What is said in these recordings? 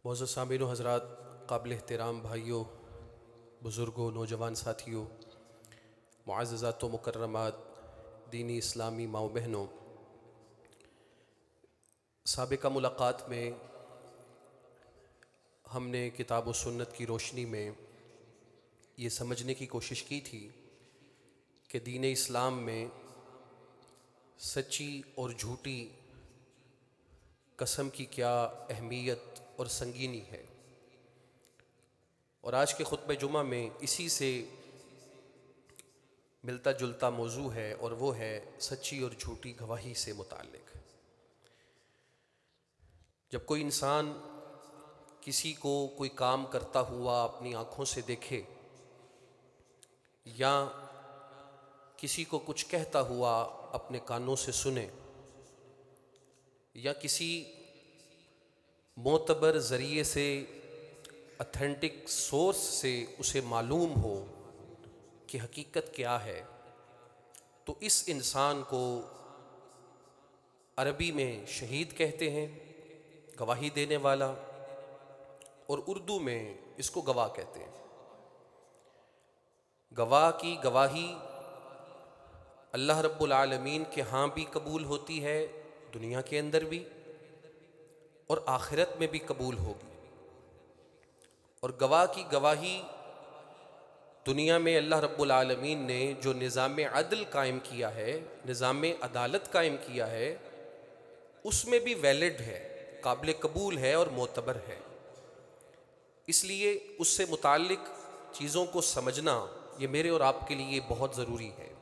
معزز سامعین و حضرات، قابل احترام بھائیوں، بزرگوں، نوجوان ساتھیوں، معززات و مکرمات، دینی اسلامی ماں و بہنوں، سابقہ ملاقات میں ہم نے کتاب و سنت کی روشنی میں یہ سمجھنے کی کوشش کی تھی کہ دین اسلام میں سچی اور جھوٹی قسم کی کیا اہمیت اور سنگینی ہے، اور آج کے خطبہ جمعہ میں اسی سے ملتا جلتا موضوع ہے، اور وہ ہے سچی اور جھوٹی گواہی سے متعلق۔ جب کوئی انسان کسی کو کوئی کام کرتا ہوا اپنی آنکھوں سے دیکھے یا کسی کو کچھ کہتا ہوا اپنے کانوں سے سنے یا کسی معتبر ذریعے سے اتھینٹک سورس سے اسے معلوم ہو کہ حقیقت کیا ہے، تو اس انسان کو عربی میں شہید کہتے ہیں، گواہی دینے والا، اور اردو میں اس کو گواہ کہتے ہیں۔ گواہ کی گواہی اللہ رب العالمین کے ہاں بھی قبول ہوتی ہے، دنیا کے اندر بھی، اور آخرت میں بھی قبول ہوگی۔ اور گواہ کی گواہی دنیا میں اللہ رب العالمین نے جو نظام عدل قائم کیا ہے، نظام عدالت قائم کیا ہے، اس میں بھی ویلڈ ہے، قابل قبول ہے اور معتبر ہے۔ اس لیے اس سے متعلق چیزوں کو سمجھنا یہ میرے اور آپ کے لیے بہت ضروری ہے۔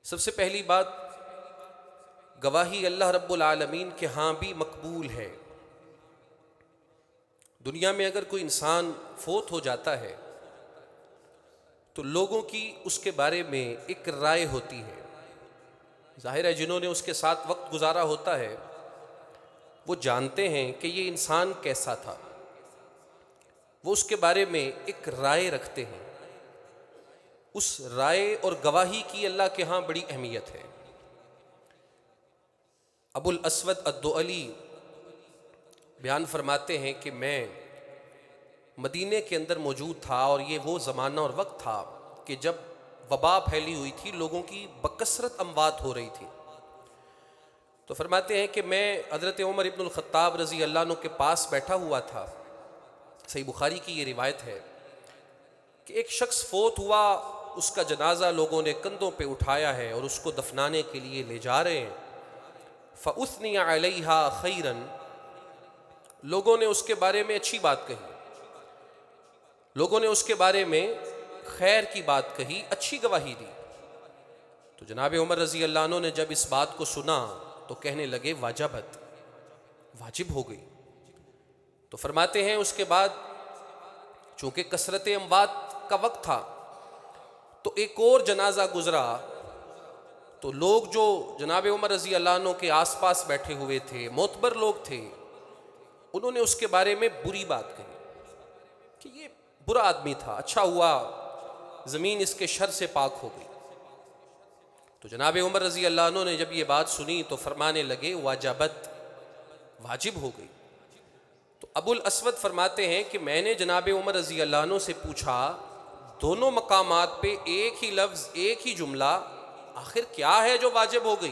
سب سے پہلی بات، گواہی اللہ رب العالمین کے ہاں بھی مقبول ہے۔ دنیا میں اگر کوئی انسان فوت ہو جاتا ہے تو لوگوں کی اس کے بارے میں ایک رائے ہوتی ہے۔ ظاہر ہے جنہوں نے اس کے ساتھ وقت گزارا ہوتا ہے وہ جانتے ہیں کہ یہ انسان کیسا تھا، وہ اس کے بارے میں ایک رائے رکھتے ہیں۔ اس رائے اور گواہی کی اللہ کے ہاں بڑی اہمیت ہے۔ ابو الاسود الدؤلی بیان فرماتے ہیں کہ میں مدینے کے اندر موجود تھا، اور یہ وہ زمانہ اور وقت تھا کہ جب وبا پھیلی ہوئی تھی، لوگوں کی بکثرت اموات ہو رہی تھی۔ تو فرماتے ہیں کہ میں حضرت عمر ابن الخطاب رضی اللہ عنہ کے پاس بیٹھا ہوا تھا۔ صحیح بخاری کی یہ روایت ہے کہ ایک شخص فوت ہوا، اس کا جنازہ لوگوں نے کندھوں پہ اٹھایا ہے اور اس کو دفنانے کے لیے لے جا رہے ہیں۔ فَأُثْنِيَ عَلَيْهَا خَيْرًا، لوگوں نے اس کے بارے میں اچھی بات کہی، لوگوں نے اس کے بارے میں خیر کی بات کہی، اچھی گواہی دی۔ تو جناب عمر رضی اللہ عنہ نے جب اس بات کو سنا تو کہنے لگے واجبت، واجب ہو گئی۔ تو فرماتے ہیں اس کے بعد چونکہ کثرت اموات کا وقت تھا تو ایک اور جنازہ گزرا، تو لوگ جو جناب عمر رضی اللہ عنہ کے آس پاس بیٹھے ہوئے تھے، معتبر لوگ تھے، انہوں نے اس کے بارے میں بری بات کہی کہ یہ برا آدمی تھا، اچھا ہوا زمین اس کے شر سے پاک ہو گئی۔ تو جناب عمر رضی اللہ عنہ نے جب یہ بات سنی تو فرمانے لگے واجبت، واجب ہو گئی۔ تو ابو الاسود فرماتے ہیں کہ میں نے جناب عمر رضی اللہ عنہ سے پوچھا دونوں مقامات پہ ایک ہی لفظ، ایک ہی جملہ، آخر کیا ہے جو واجب ہو گئی؟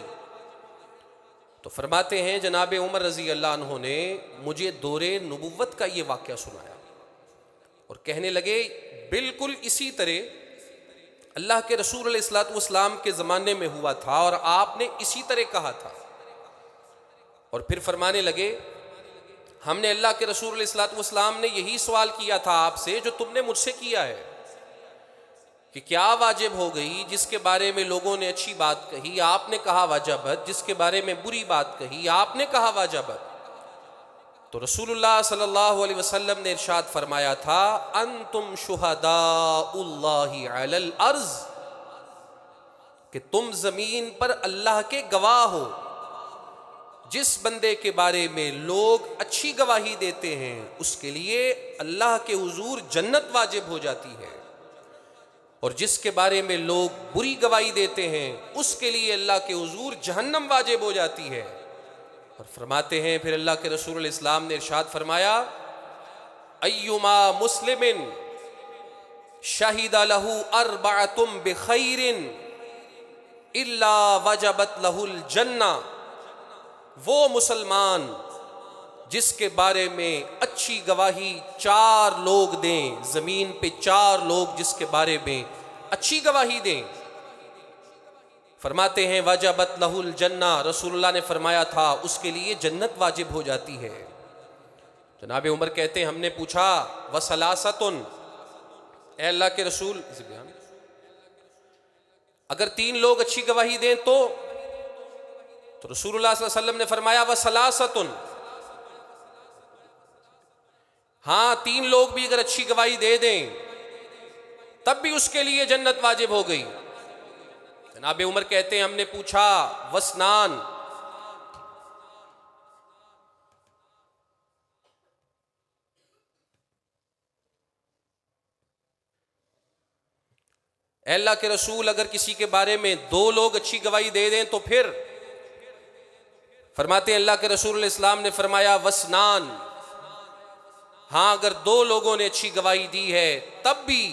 تو فرماتے ہیں جناب عمر رضی اللہ عنہ نے مجھے دور نبوت کا یہ واقعہ سنایا اور کہنے لگے بالکل اسی طرح اللہ کے رسول علیہ الصلوۃ والسلام کے زمانے میں ہوا تھا اور آپ نے اسی طرح کہا تھا۔ اور پھر فرمانے لگے ہم نے اللہ کے رسول علیہ الصلوۃ والسلام نے یہی سوال کیا تھا آپ سے جو تم نے مجھ سے کیا ہے کہ کیا واجب ہو گئی، جس کے بارے میں لوگوں نے اچھی بات کہی آپ نے کہا واجبت، جس کے بارے میں بری بات کہی آپ نے کہا واجبت۔ تو رسول اللہ صلی اللہ علیہ وسلم نے ارشاد فرمایا تھا انتم شہداء اللہ علی الارض، کہ تم زمین پر اللہ کے گواہ ہو۔ جس بندے کے بارے میں لوگ اچھی گواہی دیتے ہیں اس کے لیے اللہ کے حضور جنت واجب ہو جاتی ہے، اور جس کے بارے میں لوگ بری گواہی دیتے ہیں اس کے لیے اللہ کے حضور جہنم واجب ہو جاتی ہے۔ اور فرماتے ہیں پھر اللہ کے رسول علیہ السلام نے ارشاد فرمایا ایما مسلم شہد لہ اربعۃ بخیر الا وجبت لہ الجنہ، وہ مسلمان جس کے بارے میں اچھی گواہی 4 لوگ دیں، زمین پہ 4 لوگ جس کے بارے میں اچھی گواہی دیں، فرماتے ہیں وجبت لہ الجنہ، رسول اللہ نے فرمایا تھا اس کے لیے جنت واجب ہو جاتی ہے۔ جناب عمر کہتے ہیں ہم نے پوچھا وثلاثۃ، اے اللہ کے رسول اگر 3 لوگ اچھی گواہی دیں تو رسول اللہ صلی اللہ علیہ وسلم نے فرمایا وثلاثۃ، ہاں 3 لوگ بھی اگر اچھی گواہی دے دیں تب بھی اس کے لیے جنت واجب ہو گئی۔ جناب عمر کہتے ہیں ہم نے پوچھا وسنان، اے اللہ کے رسول اگر کسی کے بارے میں 2 لوگ اچھی گواہی دے دیں تو پھر فرماتے ہیں اللہ کے رسول علیہ السلام نے فرمایا وسنان، ہاں اگر 2 لوگوں نے اچھی گواہی دی ہے تب بھی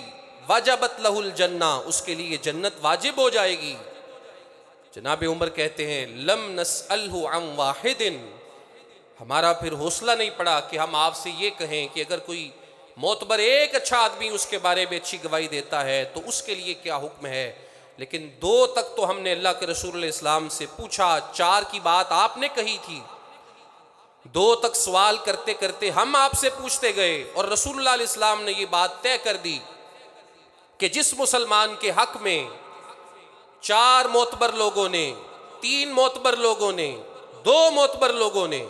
وجبت لہ الجنہ، اس کے لیے جنت واجب ہو جائے گی۔ جناب عمر کہتے ہیں لم نسألہ عن واحد، ہمارا پھر حوصلہ نہیں پڑا کہ ہم آپ سے یہ کہیں کہ اگر کوئی معتبر ایک اچھا آدمی اس کے بارے میں اچھی گواہی دیتا ہے تو اس کے لیے کیا حکم ہے، لیکن 2 تک تو ہم نے اللہ کے رسول علیہ السلام سے پوچھا، 4 کی بات آپ نے کہی تھی، 2 تک سوال کرتے کرتے ہم آپ سے پوچھتے گئے اور رسول اللہ علیہ السلام نے یہ بات طے کر دی کہ جس مسلمان کے حق میں 4 معتبر لوگوں نے، 3 معتبر لوگوں نے، 2 معتبر لوگوں نے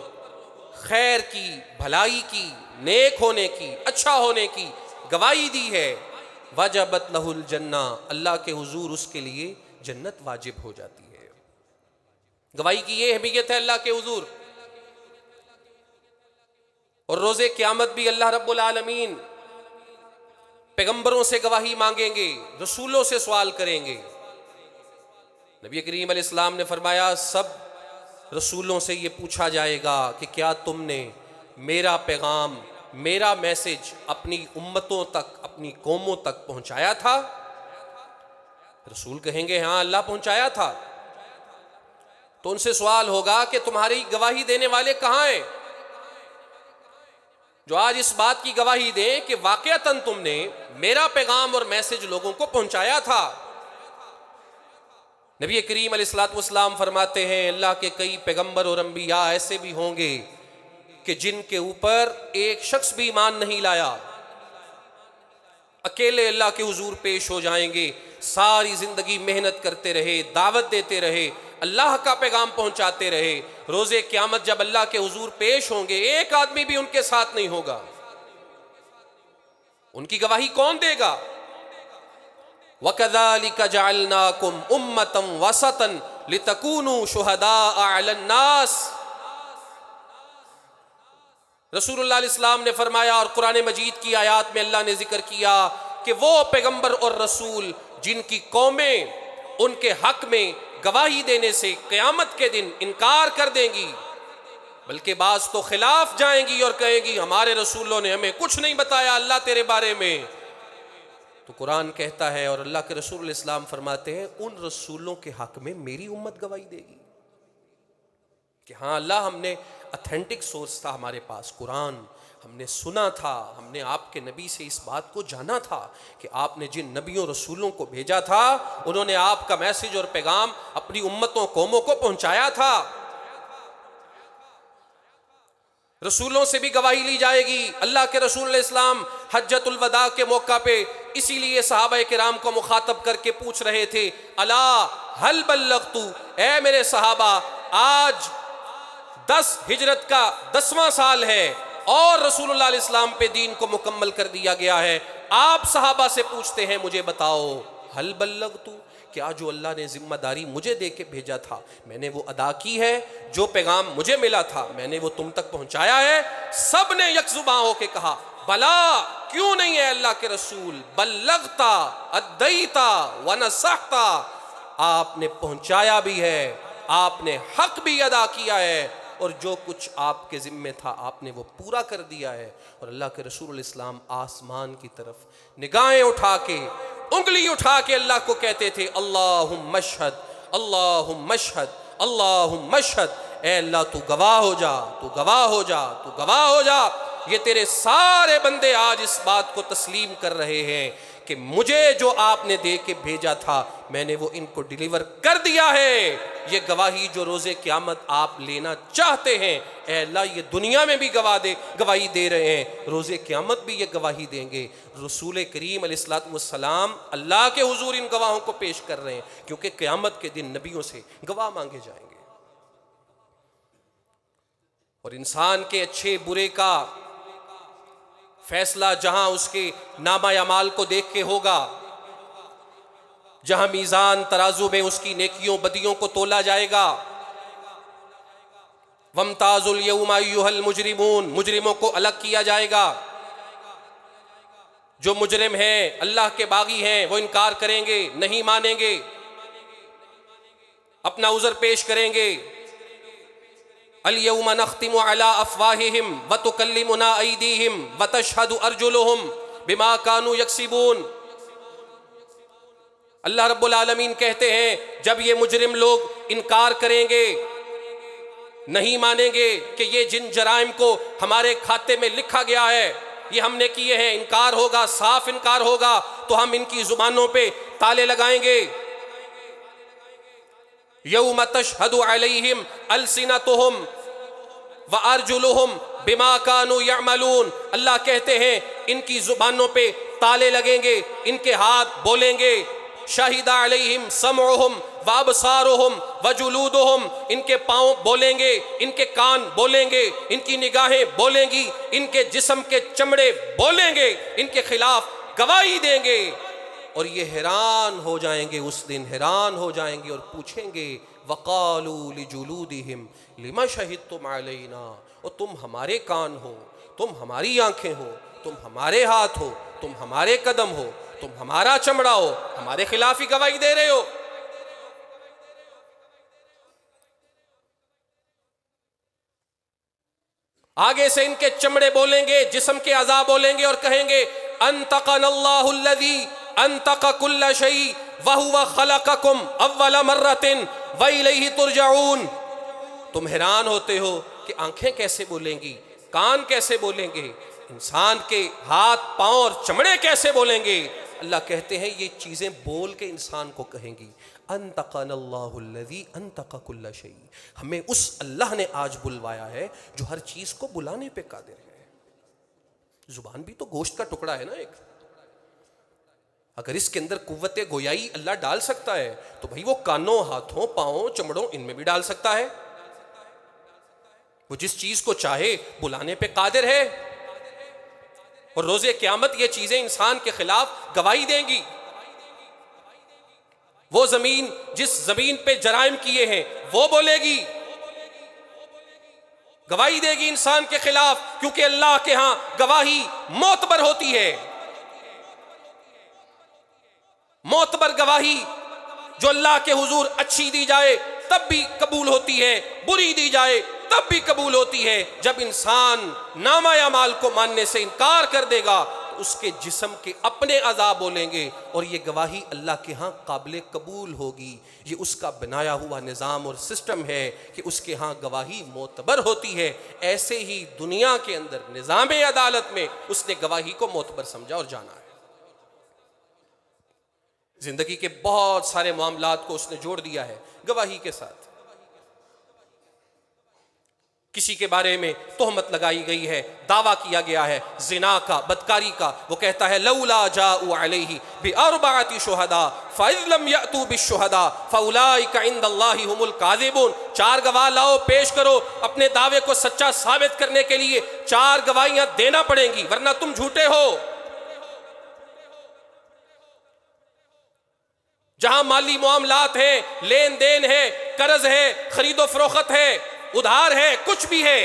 خیر کی، بھلائی کی، نیک ہونے کی، اچھا ہونے کی گواہی دی ہے، وجبت لہ الجنہ، اللہ کے حضور اس کے لیے جنت واجب ہو جاتی ہے۔ گواہی کی یہ اہمیت ہے اللہ کے حضور، اور روز قیامت بھی اللہ رب العالمین پیغمبروں سے گواہی مانگیں گے، رسولوں سے سوال کریں گے۔ نبی کریم علیہ السلام نے فرمایا سب رسولوں سے یہ پوچھا جائے گا کہ کیا تم نے میرا پیغام، میرا میسج اپنی امتوں تک، اپنی قوموں تک پہنچایا تھا؟ رسول کہیں گے ہاں اللہ پہنچایا تھا۔ تو ان سے سوال ہوگا کہ تمہاری گواہی دینے والے کہاں ہیں جو آج اس بات کی گواہی دیں کہ واقعتاً تم نے میرا پیغام اور میسج لوگوں کو پہنچایا تھا؟ نبی کریم علیہ الصلوۃ والسلام فرماتے ہیں اللہ کے کئی پیغمبر اور انبیاء ایسے بھی ہوں گے کہ جن کے اوپر ایک شخص بھی ایمان نہیں لایا، اکیلے اللہ کے حضور پیش ہو جائیں گے، ساری زندگی محنت کرتے رہے، دعوت دیتے رہے، اللہ کا پیغام پہنچاتے رہے، روز قیامت جب اللہ کے حضور پیش ہوں گے ایک آدمی بھی ان کے ساتھ نہیں ہوگا، ان کی گواہی کون دے گا؟ وَكَذَلِكَ جَعَلْنَاكُمْ أُمَّةً وَسَطًا لِتَكُونُوا شُهَدَاءَ عَلَى النَّاسِ۔ رسول اللہ علیہ السلام نے فرمایا، اور قرآن مجید کی آیات میں اللہ نے ذکر کیا کہ وہ پیغمبر اور رسول جن کی قومیں ان کے حق میں گواہی دینے سے قیامت کے دن انکار کر دیں گی، بلکہ بعض تو خلاف جائیں گی اور کہیں گی ہمارے رسولوں نے ہمیں کچھ نہیں بتایا اللہ تیرے بارے میں، تو قرآن کہتا ہے اور اللہ کے رسول علیہ السلام فرماتے ہیں ان رسولوں کے حق میں میری امت گواہی دے گی کہ ہاں اللہ ہم نے اتھینٹک سورس تھا ہمارے پاس قرآن، ہم نے سنا تھا، ہم نے آپ کے نبی سے اس بات کو جانا تھا کہ آپ نے جن نبیوں رسولوں کو بھیجا تھا انہوں نے آپ کا میسج اور پیغام اپنی امتوں قوموں کو پہنچایا تھا۔ رسولوں سے بھی گواہی لی جائے گی۔ اللہ کے رسول علیہ السلام حجۃ الوداع کے موقع پہ اسی لیے صحابہ کرام کو مخاطب کر کے پوچھ رہے تھے الا هل بلغت، اے میرے صحابہ آج 10 ہجرت کا 10واں سال ہے اور رسول اللہ علیہ السلام پہ دین کو مکمل کر دیا گیا ہے، آپ صحابہ سے پوچھتے ہیں مجھے بتاؤ هل بلغت، کیا جو اللہ نے ذمہ داری مجھے دے کے بھیجا تھا میں نے وہ ادا کی ہے، جو پیغام مجھے ملا تھا میں نے وہ تم تک پہنچایا ہے؟ سب نے یک زباں ہو کے کہا بلا، کیوں نہیں ہے اللہ کے رسول، بلغتا ادیتا ونصحتا، آپ نے پہنچایا بھی ہے، آپ نے حق بھی ادا کیا ہے، اور جو کچھ آپ کے ذمے تھا آپ نے وہ پورا کر دیا ہے۔ اور اللہ کے رسول الاسلام آسمان کی طرف نگاہیں اٹھا کے، انگلی اٹھا کے اللہ کو کہتے تھے اللہم اشہد، اللہم اشہد، اللہم اشہد، اے اللہ تو گواہ ہو جا، تو گواہ ہو جا، تو گواہ ہو جا۔ یہ تیرے سارے بندے آج اس بات کو تسلیم کر رہے ہیں کہ مجھے جو آپ نے دے کے بھیجا تھا میں نے وہ ان کو ڈیلیور کر دیا ہے۔ یہ گواہی جو روز قیامت آپ لینا چاہتے ہیں، اے اللہ یہ دنیا میں بھی گواہی دے رہے ہیں، روز قیامت بھی یہ گواہی دیں گے۔ رسول کریم علیہ الصلوۃ والسلام اللہ کے حضور ان گواہوں کو پیش کر رہے ہیں، کیونکہ قیامت کے دن نبیوں سے گواہ مانگے جائیں گے، اور انسان کے اچھے برے کا فیصلہ جہاں اس کے نامہ اعمال کو دیکھ کے ہوگا، جہاں میزان ترازو میں اس کی نیکیوں بدیوں کو تولا جائے گا۔ وَامْتَازُوا الْيَوْمَ أَيُّهَا الْمُجْرِمُونَ، مجرموں کو الگ کیا جائے گا۔ جو مجرم ہیں، اللہ کے باغی ہیں، وہ انکار کریں گے، نہیں مانیں گے، اپنا عذر پیش کریں گے۔ اليوم نختم على افواہہم وتکلمنا ایدیہم وتشہد ارجلہم بما كانوا یکسبون۔ اللہ رب العالمین کہتے ہیں جب یہ مجرم لوگ انکار کریں گے، نہیں مانیں گے کہ یہ جن جرائم کو ہمارے کھاتے میں لکھا گیا ہے یہ ہم نے کیے ہیں، انکار ہوگا، صاف انکار ہوگا، تو ہم ان کی زبانوں پہ تالے لگائیں گے۔ یوم تشہد علیہم السنتہم وارجلہم بما كانوا یعملون۔ اللہ کہتے ہیں ان کی زبانوں پہ تالے لگیں گے، ان کے ہاتھ بولیں گے۔ شاہد علیہم سمعہم وابصارہم وجلودہم، ان کے پاؤں بولیں گے، ان کے کان بولیں گے، ان کی نگاہیں بولیں گی، ان کے جسم کے چمڑے بولیں گے، ان کے خلاف گواہی دیں گے۔ اور یہ حیران ہو جائیں گے، اس دن حیران ہو جائیں گے اور پوچھیں گے وَقَالُوا لِجُلُودِهِمْ لِمَ شَهِدْتُمْ عَلَيْنَا، اور تم ہمارے کان ہو، تم ہماری آنکھیں ہو، تم ہمارے ہاتھ ہو، تم ہمارے قدم ہو، تم ہمارا چمڑا ہو، ہمارے خلاف ہی گواہی دے رہے ہو۔ آگے سے ان کے چمڑے بولیں گے، جسم کے اعضاء بولیں گے اور کہیں گے انطقنا اللہ الذی انطق کل شیء وہو خلقکم اول مرۃ والیہ ترجعون۔ تم حیران ہوتے ہو کہ آنکھیں کیسے بولیں گی، کان کیسے بولیں گے، انسان کے ہاتھ پاؤں اور چمڑے کیسے بولیں گے۔ اللہ کہتے ہیں یہ چیزیں بول کے انسان کو کہیں گی انطقنا اللہ الذی انطق کل شیء، ہمیں اس اللہ نے آج بلوایا ہے جو ہر چیز کو بلانے پہ قادر ہے۔ زبان بھی تو گوشت کا ٹکڑا ہے نا ایک، اگر اس کے اندر قوت گویائی اللہ ڈال سکتا ہے تو بھائی وہ کانوں، ہاتھوں، پاؤں، چمڑوں ان میں بھی ڈال سکتا ہے۔ وہ جس چیز کو چاہے بلانے پہ قادر ہے، اور روز قیامت یہ چیزیں انسان کے خلاف گواہی دیں گی۔ وہ زمین جس زمین پہ جرائم کیے ہیں وہ بولے گی، گواہی دے گی انسان کے خلاف، کیونکہ اللہ کے ہاں گواہی معتبر ہوتی ہے۔ معتبر گواہی جو اللہ کے حضور اچھی دی جائے تب بھی قبول ہوتی ہے، بری دی جائے تب بھی قبول ہوتی ہے۔ جب انسان نامہ اعمال کو ماننے سے انکار کر دے گا تو اس کے جسم کے اپنے اعضاء بولیں گے، اور یہ گواہی اللہ کے ہاں قابل قبول ہوگی۔ یہ اس کا بنایا ہوا نظام اور سسٹم ہے کہ اس کے ہاں گواہی معتبر ہوتی ہے۔ ایسے ہی دنیا کے اندر نظام عدالت میں اس نے گواہی کو معتبر سمجھا اور جانا ہے۔ زندگی کے بہت سارے معاملات کو اس نے جوڑ دیا ہے گواہی کے ساتھ۔ کسی کے بارے میں تہمت لگائی گئی ہے، دعویٰ کیا گیا ہے زنا کا، بدکاری کا، وہ کہتا ہے لولا جاءوا علیہ باربعۃ شہداء فاذ لم یأتوا بالشہداء فاولئک عند اللہ هم الکاذبون۔ 4 گواہ لاؤ، پیش کرو، اپنے دعوے کو سچا ثابت کرنے کے لیے 4 گواہیاں دینا پڑیں گی، ورنہ تم جھوٹے ہو۔ جہاں مالی معاملات ہیں، لین دین ہے، قرض ہے، خرید و فروخت ہے، ادھار ہے، کچھ بھی ہے،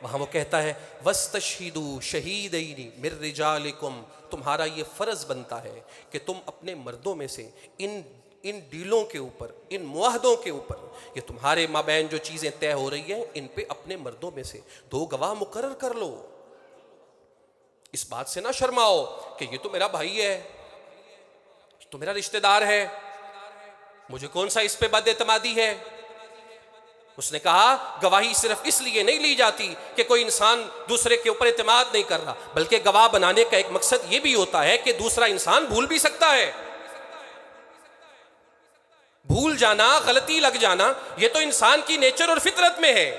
وہاں وہ کہتا ہے وَاسْتَشْهِدُوا شَهِيدَيْنِ مِن رِجَالِكُمْ، تمہارا یہ فرض بنتا ہے کہ تم اپنے مردوں میں سے ان ان ڈیلوں کے اوپر، ان معاہدوں کے اوپر، یہ تمہارے مابین جو چیزیں طے ہو رہی ہیں، ان پہ اپنے مردوں میں سے 2 گواہ مقرر کر لو۔ اس بات سے نہ شرماؤ کہ یہ تو میرا بھائی ہے، یہ تو میرا رشتہ دار ہے، مجھے کون سا اس پہ بد اعتمادی ہے۔ اس نے کہا گواہی صرف اس لیے نہیں لی جاتی کہ کوئی انسان دوسرے کے اوپر اعتماد نہیں کر رہا، بلکہ گواہ بنانے کا ایک مقصد یہ بھی ہوتا ہے کہ دوسرا انسان بھول بھی سکتا ہے۔ بھول جانا، غلطی لگ جانا، یہ تو انسان کی نیچر اور فطرت میں ہے۔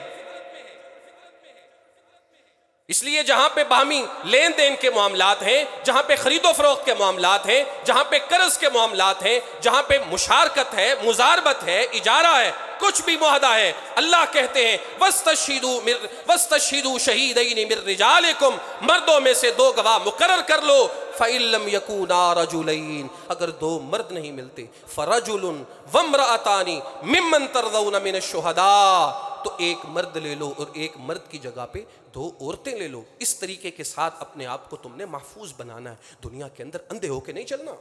اس لیے جہاں پہ باہمی لین دین کے معاملات ہیں، جہاں پہ خرید و فروخت کے معاملات ہیں، جہاں پہ قرض کے معاملات ہیں، جہاں پہ مشارکت ہے، مزاربت ہے، اجارہ ہے، کچھ بھی معاہدہ ہے، اللہ کہتے ہیں وَاسْتَشْهِدُوا شَهِيدَيْنِ مِن رِجَالِكُمْ، مردوں میں سے 2 گواہ مقرر کر لو۔ فَإِن لَّمْ يَكُونَا رَجُلَيْنِ، اگر 2 مرد نہیں ملتے، فَرَجُلٌ وَامْرَأَتَانِ مِمَّن تَرْضَوْنَ مِنَ الشُّهَدَاءِ، تو 1 مرد لے لو اور 1 مرد کی جگہ پہ 2 عورتیں لے لو۔ اس طریقے کے ساتھ اپنے آپ کو تم نے محفوظ بنانا ہے، دنیا کے اندر اندھے ہو کے نہیں چلنا۔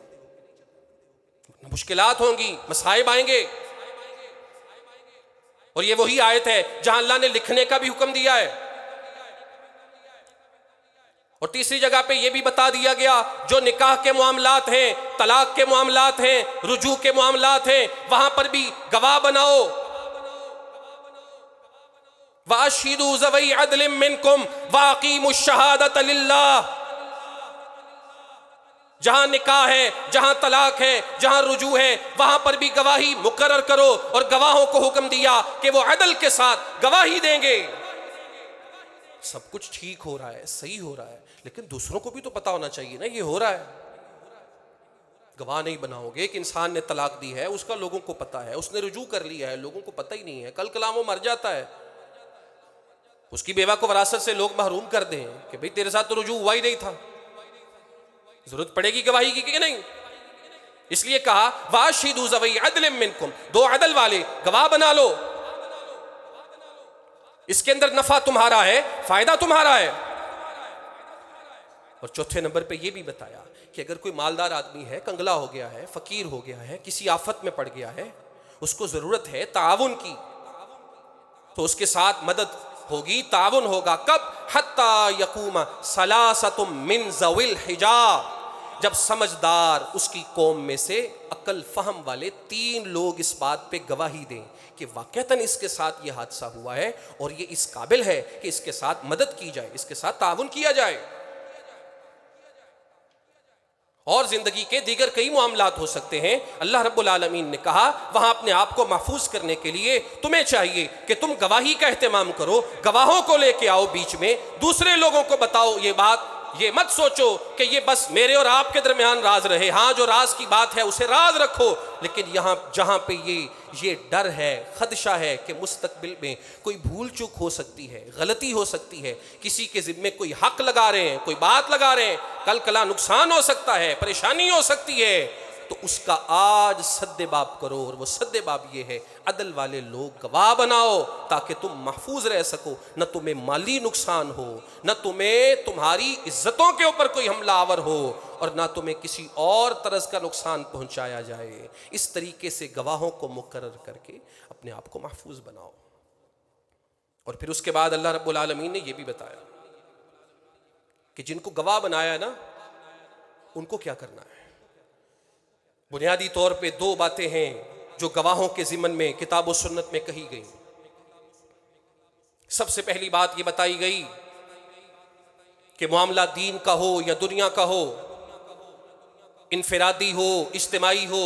مشکلات ہوں گی، مصائب آئیں گے، اور یہ وہی آیت ہے جہاں اللہ نے لکھنے کا بھی حکم دیا ہے، اور تیسری جگہ پہ یہ بھی بتا دیا گیا جو نکاح کے معاملات ہیں، طلاق کے معاملات ہیں، رجوع کے معاملات ہیں، وہاں پر بھی گواہ بناؤ۔ وَأَشْهِدُوا ذَوَيْ عَدْلٍ مِّنْكُمْ وَأَقِيمُوا الشَّهَادَةَ لِلَّهِ، جہاں نکاح ہے، جہاں طلاق ہے، جہاں رجوع ہے، وہاں پر بھی گواہی مقرر کرو، اور گواہوں کو حکم دیا کہ وہ عدل کے ساتھ گواہی دیں گے۔ سب کچھ ٹھیک ہو رہا ہے، صحیح ہو رہا ہے، لیکن دوسروں کو بھی تو پتا ہونا چاہیے نا یہ ہو رہا ہے۔ گواہ نہیں بناؤ گے کہ انسان نے طلاق دی ہے، اس کا لوگوں کو پتا ہے، اس نے رجوع کر لیا ہے، لوگوں کو پتہ ہی نہیں ہے، کل کلام وہ مر جاتا ہے، اس کی بیوہ کو وراثت سے لوگ محروم کر دیں کہ بھئی تیرے ساتھ تو رجوع ہوا ہی نہیں تھا، ضرورت پڑے گی گواہی کی کہ نہیں؟ اس لیے کہا وَأَشْهِدُوا ذَوَيْ عَدْلٍ مِّنْكُمْ، 2 عدل والے گواہ بنا لو، اس کے اندر نفع تمہارا ہے، فائدہ تمہارا ہے۔ اور چوتھے نمبر پہ یہ بھی بتایا کہ اگر کوئی مالدار آدمی ہے، کنگلا ہو گیا ہے، فقیر ہو گیا ہے، کسی آفت میں پڑ گیا ہے، اس کو ضرورت ہے تعاون کی، تو اس کے ساتھ مدد ہوگی، تعاون ہوگا۔ کب؟ حتیٰ یقوم ثلاثۃ من ذوی الحجاب، جب سمجھدار اس کی قوم میں سے عقل فہم والے 3 لوگ اس بات پہ گواہی دیں کہ واقعتاً اس کے ساتھ یہ حادثہ ہوا ہے اور یہ اس قابل ہے کہ اس کے ساتھ مدد کی جائے، اس کے ساتھ تعاون کیا جائے۔ اور زندگی کے دیگر کئی معاملات ہو سکتے ہیں، اللہ رب العالمین نے کہا وہاں اپنے آپ کو محفوظ کرنے کے لیے تمہیں چاہیے کہ تم گواہی کا اہتمام کرو، گواہوں کو لے کے آؤ بیچ میں، دوسرے لوگوں کو بتاؤ یہ بات، یہ مت سوچو کہ یہ بس میرے اور آپ کے درمیان راز رہے، ہاں جو راز کی بات ہے اسے راز رکھو، لیکن یہاں جہاں پہ یہ ڈر ہے، خدشہ ہے کہ مستقبل میں کوئی بھول چوک ہو سکتی ہے، غلطی ہو سکتی ہے، کسی کے ذمے کوئی حق لگا رہے ہیں، کوئی بات لگا رہے ہیں، کل کلا نقصان ہو سکتا ہے، پریشانی ہو سکتی ہے، تو اس کا آج سد باب کرو، اور وہ سد باب یہ ہے عدل والے لوگ گواہ بناؤ تاکہ تم محفوظ رہ سکو، نہ تمہیں مالی نقصان ہو، نہ تمہیں تمہاری عزتوں کے اوپر کوئی حملہ آور ہو، اور نہ تمہیں کسی اور طرز کا نقصان پہنچایا جائے۔ اس طریقے سے گواہوں کو مقرر کر کے اپنے آپ کو محفوظ بناؤ۔ اور پھر اس کے بعد اللہ رب العالمین نے یہ بھی بتایا کہ جن کو گواہ بنایا نا ان کو کیا کرنا ہے۔ بنیادی طور پہ 2 باتیں ہیں جو گواہوں کے ضمن میں کتاب و سنت میں کہی گئی۔ سب سے پہلی بات یہ بتائی گئی کہ معاملہ دین کا ہو یا دنیا کا ہو، انفرادی ہو، اجتماعی ہو،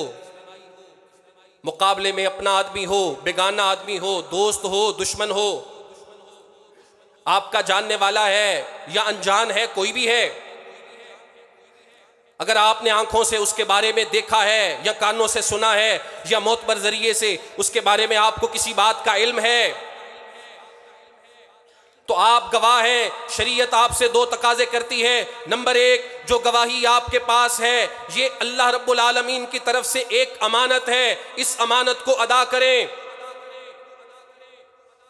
مقابلے میں اپنا آدمی ہو، بیگانہ آدمی ہو، دوست ہو، دشمن ہو، آپ کا جاننے والا ہے یا انجان ہے، کوئی بھی ہے، اگر آپ نے آنکھوں سے اس کے بارے میں دیکھا ہے یا کانوں سے سنا ہے یا معتبر ذریعے سے اس کے بارے میں آپ کو کسی بات کا علم ہے تو آپ گواہ ہیں۔ شریعت آپ سے 2 تقاضے کرتی ہے۔ نمبر 1، جو گواہی آپ کے پاس ہے یہ اللہ رب العالمین کی طرف سے ایک امانت ہے، اس امانت کو ادا کریں۔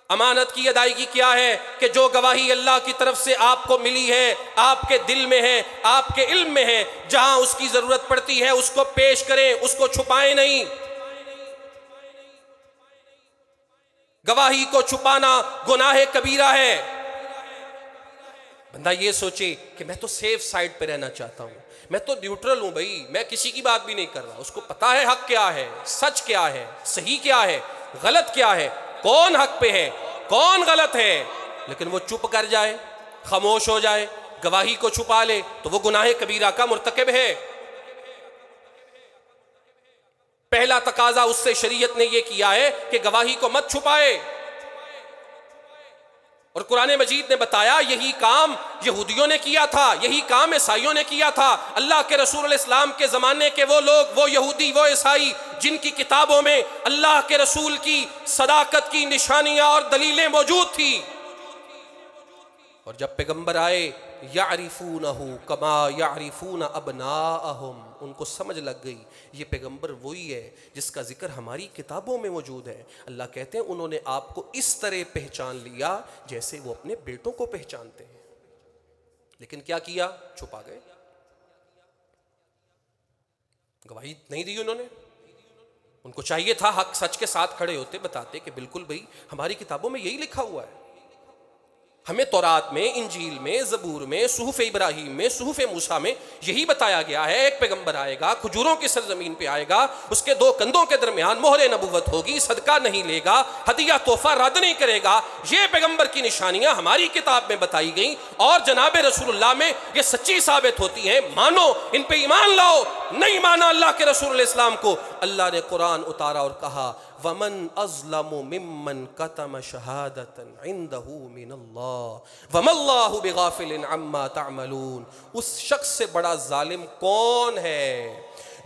امانت کی ادائیگی کیا ہے کہ جو گواہی اللہ کی طرف سے آپ کو ملی ہے، آپ کے دل میں ہے، آپ کے علم میں ہے، جہاں اس کی ضرورت پڑتی ہے اس کو پیش کریں، اس کو چھپائیں نہیں۔ گواہی کو چھپانا گناہ کبیرہ ہے۔ بندہ یہ سوچے کہ میں تو سیف سائڈ پہ رہنا چاہتا ہوں، میں تو نیوٹرل ہوں بھائی، میں کسی کی بات بھی نہیں کر رہا، اس کو پتا ہے حق کیا ہے، سچ کیا ہے، صحیح کیا ہے، غلط کیا ہے، کون حق پہ ہے، کون غلط ہے، لیکن وہ چپ کر جائے، خاموش ہو جائے، گواہی کو چھپا لے تو وہ گناہ کبیرہ کا مرتکب ہے۔ پہلا تقاضا اس سے شریعت نے یہ کیا ہے کہ گواہی کو مت چھپائے، اور قرآن مجید نے بتایا یہی کام یہودیوں نے کیا تھا، یہی کام عیسائیوں نے کیا تھا۔ اللہ کے رسول علیہ السلام کے زمانے کے وہ لوگ، وہ یہودی، وہ عیسائی جن کی کتابوں میں اللہ کے رسول کی صداقت کی نشانیاں اور دلیلیں موجود تھی، اور جب پیغمبر آئے یعرفونہ کما یعرفون ابناءہم، ان کو سمجھ لگ گئی یہ پیغمبر وہی ہے جس کا ذکر ہماری کتابوں میں موجود ہے۔ اللہ کہتے ہیں انہوں نے آپ کو اس طرح پہچان لیا جیسے وہ اپنے بیٹوں کو پہچانتے ہیں، لیکن کیا کیا؟ چھپا گئے، گواہی نہیں دی انہوں نے۔ ان کو چاہیے تھا حق سچ کے ساتھ کھڑے ہوتے، بتاتے کہ بالکل بھئی ہماری کتابوں میں یہی لکھا ہوا ہے، ہمیں تورات میں، انجیل میں، زبور میں، صحف ابراہیم میں، صحف موسیٰ میں یہی بتایا گیا ہے ایک پیغمبر آئے گا، کھجوروں کی سرزمین پہ آئے گا، اس کے دو کندھوں کے درمیان مہر نبوت ہوگی، صدقہ نہیں لے گا، ہدیہ تحفہ رد نہیں کرے گا۔ یہ پیغمبر کی نشانیاں ہماری کتاب میں بتائی گئیں، اور جناب رسول اللہ میں یہ سچی ثابت ہوتی ہیں، مانو، ان پہ ایمان لاؤ۔ نہیں مانا اللہ کے رسول علیہ السلام کو، اللہ نے قرآن اتارا اور کہا وَمَنْ أَظْلَمُ مِمَّنْ كَتَمَ شَهَادَةً عِنْدَهُ مِنَ اللَّهِ وَمَا اللَّهُ بِغَافِلٍ عَمَّا تَعْمَلُونَ۔ اس شخص سے بڑا ظالم کون ہے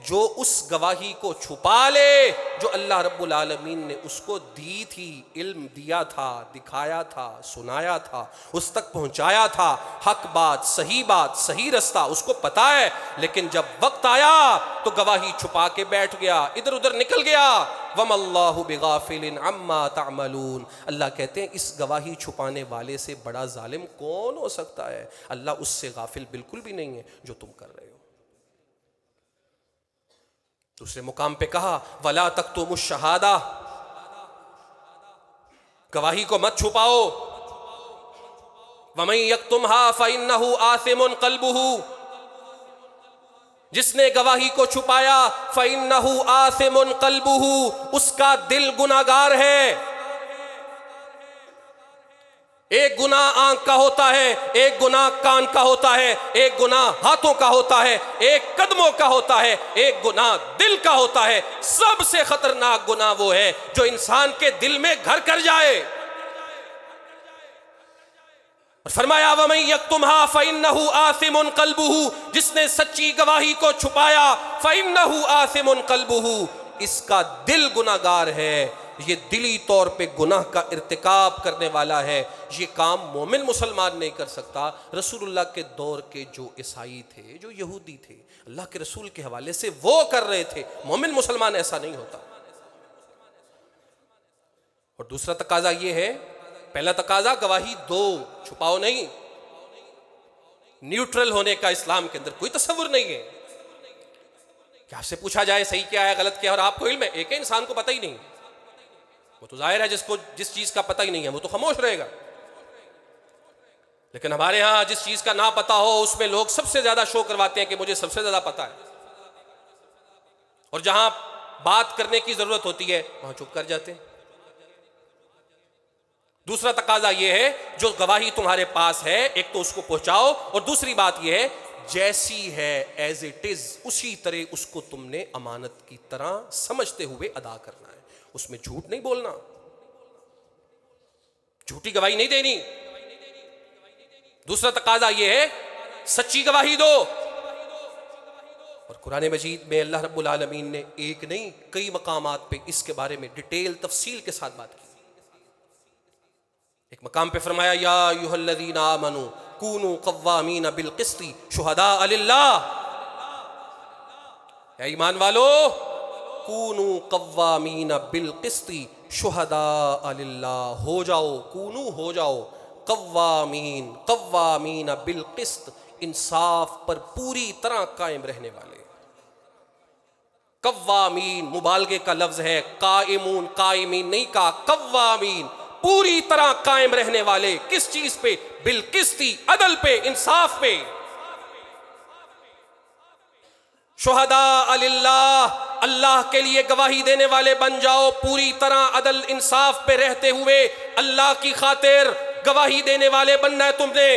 جو اس گواہی کو چھپا لے جو اللہ رب العالمین نے اس کو دی تھی، علم دیا تھا، دکھایا تھا، سنایا تھا، اس تک پہنچایا تھا، حق بات، صحیح رستہ اس کو پتا ہے، لیکن جب وقت آیا تو گواہی چھپا کے بیٹھ گیا، ادھر ادھر نکل گیا۔ وَمَا اللَّهُ بِغَافِلٍ عَمَّا تَعْمَلُونَ۔ اللہ کہتے ہیں اس گواہی چھپانے والے سے بڑا ظالم کون ہو سکتا ہے؟ اللہ اس سے غافل بالکل بھی نہیں ہے جو تم کر رہے ہو۔ دوسرے مقام پہ کہا وَلَا تَكْتُمُوا الشَّهَادَةَ، گواہی کو مت چھپاؤ۔ وَمَن يَكْتُمْهَا فَإِنَّهُ آثِمٌ قَلْبُهُ، جس نے گواہی کو چھپایا فَإِنَّهُ آثِمٌ قَلْبُهُ، اس کا دل گناہگار ہے۔ ایک گناہ آنکھ کا ہوتا ہے، ایک گناہ کان کا ہوتا ہے، ایک گناہ ہاتھوں کا ہوتا ہے، ایک قدموں کا ہوتا ہے، ایک گناہ دل کا ہوتا ہے۔ سب سے خطرناک گناہ وہ ہے جو انسان کے دل میں گھر کر جائے۔ فرمایا وَمَن يَكْتُمْهَا فَإِنَّهُ آثِمٌ قَلْبُهُ، جس نے سچی گواہی کو چھپایا فَإِنَّهُ آثِمٌ قَلْبُهُ، اس کا دل گناہگار ہے، یہ دلی طور پہ گناہ کا ارتکاب کرنے والا ہے۔ یہ کام مومن مسلمان نہیں کر سکتا۔ رسول اللہ کے دور کے جو عیسائی تھے، جو یہودی تھے، اللہ کے رسول کے حوالے سے وہ کر رہے تھے، مومن مسلمان ایسا نہیں ہوتا۔ اور دوسرا تقاضا یہ ہے، پہلا تقاضا گواہی دو، چھپاؤ نہیں۔ نیوٹرل ہونے کا اسلام کے اندر کوئی تصور نہیں ہے کہ آپ سے پوچھا جائے صحیح کیا ہے، غلط کیا ہے، اور آپ کو علم ہے۔ ایک انسان کو پتہ ہی نہیں، وہ تو ظاہر ہے جس چیز کا پتہ ہی نہیں ہے وہ تو خاموش رہے گا، لیکن ہمارے ہاں جس چیز کا نہ پتہ ہو اس میں لوگ سب سے زیادہ شو کرواتے ہیں کہ مجھے سب سے زیادہ پتہ ہے، اور جہاں بات کرنے کی ضرورت ہوتی ہے وہاں چپ کر جاتے ہیں۔ دوسرا تقاضا یہ ہے جو گواہی تمہارے پاس ہے ایک تو اس کو پہنچاؤ، اور دوسری بات یہ ہے جیسی ہے ایز اٹ از اسی طرح اس کو تم نے امانت کی طرح سمجھتے ہوئے ادا کرنا ہے، اس میں جھوٹ نہیں بولنا، جھوٹی گواہی نہیں دینی۔ دوسرا تقاضا یہ ہے سچی گواہی دو، اور قرآن مجید میں اللہ رب العالمین نے ایک نہیں کئی مقامات پہ اس کے بارے میں ڈیٹیل تفصیل کے ساتھ بات کی۔ ایک مقام پہ فرمایا یا ایھا الذین آمنوا کونوا قوامین بالقسط شہداء للہ، اے ایمان والو کونوا قوامین بالقسط شہداء للہ، ہو جاؤ، کونو ہو جاؤ، قوامین بالقسط، انصاف پر پوری طرح قائم رہنے والے۔ قوامین مبالغے کا لفظ ہے، قائمون قائمین نہیں کہا، قوامین پوری طرح قائم رہنے والے، کس چیز پہ؟ بالقسطی، عدل پہ، انصاف پہ. شہداء للہ، اللہ کے لیے گواہی دینے والے بن جاؤ، پوری طرح عدل انصاف پہ رہتے ہوئے اللہ کی خاطر گواہی دینے والے بننا ہے تم نے.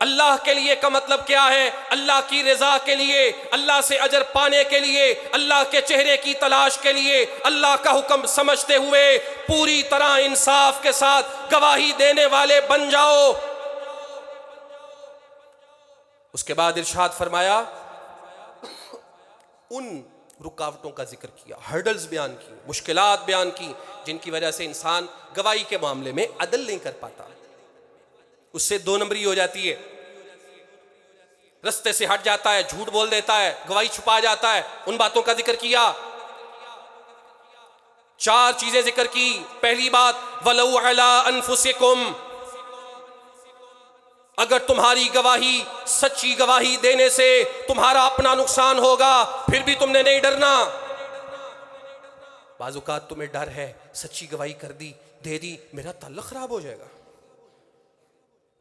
اللہ کے لیے کا مطلب کیا ہے؟ اللہ کی رضا کے لیے، اللہ سے اجر پانے کے لیے، اللہ کے چہرے کی تلاش کے لیے، اللہ کا حکم سمجھتے ہوئے پوری طرح انصاف کے ساتھ گواہی دینے والے بن جاؤ. اس کے بعد ارشاد فرمایا، ان رکاوٹوں کا ذکر کیا، ہرڈلز بیان کی، مشکلات بیان کی، جن کی وجہ سے انسان گواہی کے معاملے میں عدل نہیں کر پاتا، اس سے دو نمبری ہو جاتی ہے، رستے سے ہٹ جاتا ہے، جھوٹ بول دیتا ہے، گواہی چھپا جاتا ہے. ان باتوں کا ذکر کیا. 4 چیزیں ذکر کی. پہلی بات، وَلَوْ عَلَىٰ أَنفُسِكُمْ، اگر تمہاری گواہی، سچی گواہی دینے سے تمہارا اپنا نقصان ہوگا پھر بھی تم نے نہیں ڈرنا. بعض اوقات تمہیں ڈر ہے، سچی گواہی کر دی، دے دی، میرا تعلق خراب ہو جائے گا،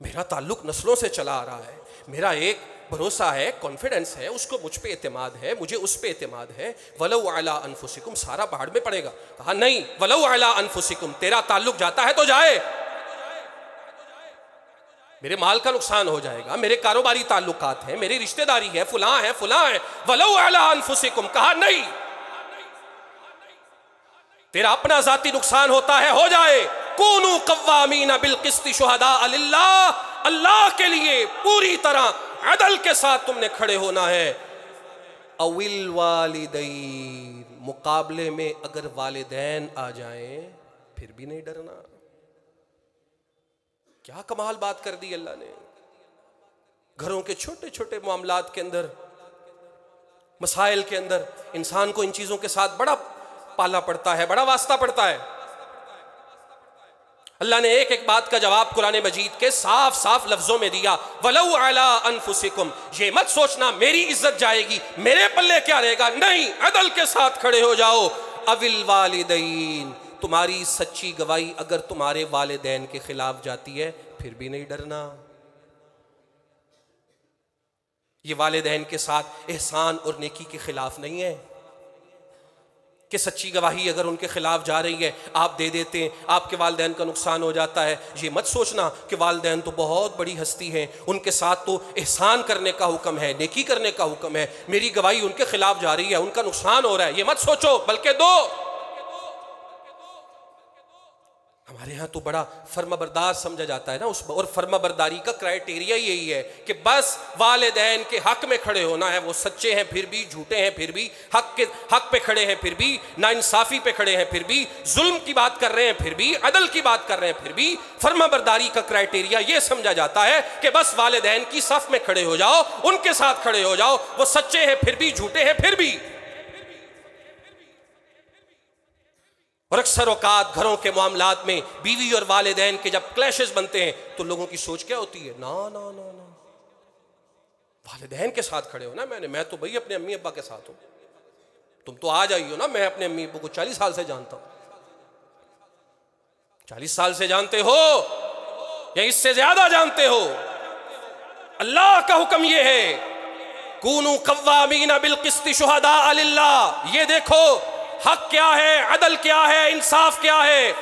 میرا تعلق نسلوں سے چلا آ رہا ہے، میرا ایک بھروسہ ہے، کانفیڈنس ہے، اس کو مجھ پہ اعتماد ہے، مجھے اس پہ اعتماد ہے. وَلَوْ عَلَىٰ أَنفُسِكُمْ، سارا پہاڑ میں پڑے گا. کہا نہیں، وَلَوْ عَلَىٰ أَنفُسِكُمْ، تیرا تعلق جاتا ہے تو جائے، میرے مال کا نقصان ہو جائے گا، میرے کاروباری تعلقات ہیں، میری رشتہ داری ہے، فلاں ہے فلاں ہے. وَلَوْ عَلَىٰ أَنفُسِكُمْ، کہا نہیں، تیرا اپنا ذاتی نقصان ہوتا ہے، ہو جائے. کونوا قوامین بالقسط شہداء للہ، اللہ کے لیے پوری طرح عدل کے ساتھ تم نے کھڑے ہونا ہے. اوِل والدین، مقابلے میں اگر والدین آ جائیں پھر بھی نہیں ڈرنا. کیا کمال بات کر دی اللہ نے. گھروں کے چھوٹے چھوٹے معاملات کے اندر، مسائل کے اندر انسان کو ان چیزوں کے ساتھ بڑا پالا پڑتا ہے، بڑا واسطہ پڑتا ہے. اللہ نے ایک ایک بات کا جواب قرآن مجید کے صاف صاف لفظوں میں دیا. وَلَوْ عَلَىٰ أَنفُسِكُمْ، یہ مت سوچنا میری عزت جائے گی، میرے پلے کیا رہے گا، نہیں، عدل کے ساتھ کھڑے ہو جاؤ. اوِل والدین، تمہاری سچی گواہی اگر تمہارے والدین کے خلاف جاتی ہے پھر بھی نہیں ڈرنا. یہ والدین کے ساتھ احسان اور نیکی کے خلاف نہیں ہے کہ سچی گواہی اگر ان کے خلاف جا رہی ہے آپ دے دیتے ہیں، آپ کے والدین کا نقصان ہو جاتا ہے. یہ مت سوچنا کہ والدین تو بہت بڑی ہستی ہیں، ان کے ساتھ تو احسان کرنے کا حکم ہے، نیکی کرنے کا حکم ہے، میری گواہی ان کے خلاف جا رہی ہے، ان کا نقصان ہو رہا ہے. یہ مت سوچو، بلکہ دو. ہمارے ہاں تو بڑا فرما بردار سمجھا جاتا ہے نا، اور فرما برداری کا کرائٹیریا یہی ہے کہ بس والدین کے حق میں کھڑے ہونا ہے. وہ سچے ہیں پھر بھی، جھوٹے ہیں پھر بھی، حق پہ کھڑے ہیں پھر بھی، نا انصافی پہ کھڑے ہیں پھر بھی، ظلم کی بات کر رہے ہیں پھر بھی، عدل کی بات کر رہے ہیں پھر بھی. فرما برداری کا کرائٹیریا یہ سمجھا جاتا ہے کہ بس والدین کی صف میں کھڑے ہو جاؤ، ان کے ساتھ کھڑے ہو جاؤ. وہ سچے ہیں پھر بھی، جھوٹے ہیں پھر بھی. اور اکثر اوقات گھروں کے معاملات میں بیوی اور والدین کے جب کلیشز بنتے ہیں تو لوگوں کی سوچ کیا ہوتی ہے، نا نا نا نا، والدین کے ساتھ کھڑے ہو نا، میں تو بھائی اپنے امی ابا کے ساتھ ہوں، تم تو آ جائی ہو نا، میں اپنے امی ابو کو 40 سال سے جانتا ہوں. 40 سال سے جانتے ہو یا اس سے زیادہ جانتے ہو؟ اللہ کا حکم یہ ہے، کونوا قوامین بالقسط شہداء للہ. یہ دیکھو حق کیا ہے، عدل کیا ہے، انصاف کیا ہے،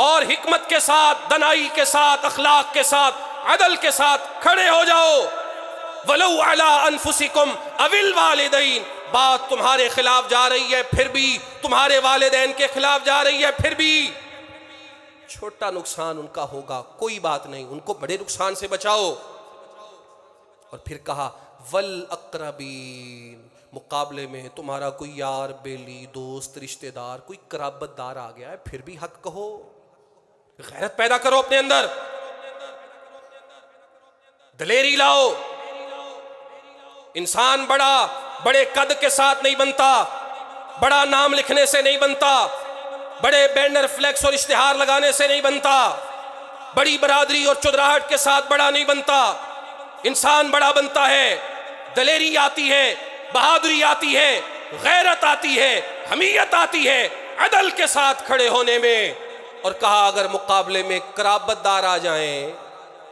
اور حکمت کے ساتھ، دنائی کے ساتھ، اخلاق کے ساتھ، عدل کے ساتھ کھڑے ہو جاؤ. وَلَوْ عَلَىٰ أَنفُسِكُمْ أَوِ الْوَالِدَيْنِ، بات تمہارے خلاف جا رہی ہے پھر بھی، تمہارے والدین کے خلاف جا رہی ہے پھر بھی، چھوٹا نقصان ان کا ہوگا کوئی بات نہیں، ان کو بڑے نقصان سے بچاؤ. اور پھر کہا وَالْأَقْرَبِينَ، مقابلے میں تمہارا کوئی یار بیلی، دوست، رشتہ دار، کوئی قرابت دار آ گیا ہے پھر بھی حق کہو. غیرت پیدا کرو اپنے اندر، دلیری لاؤ. انسان بڑے قد کے ساتھ نہیں بنتا، بڑا نام لکھنے سے نہیں بنتا، بڑے بینر فلیکس اور اشتہار لگانے سے نہیں بنتا، بڑی برادری اور چودراہٹ کے ساتھ بڑا نہیں بنتا. انسان بڑا بنتا ہے، دلیری آتی ہے بہادری آتی ہے، غیرت آتی ہے، حمیت آتی ہے عدل کے ساتھ کھڑے ہونے میں۔ اور کہا اگر مقابلے میں قرابت دار آ جائیں،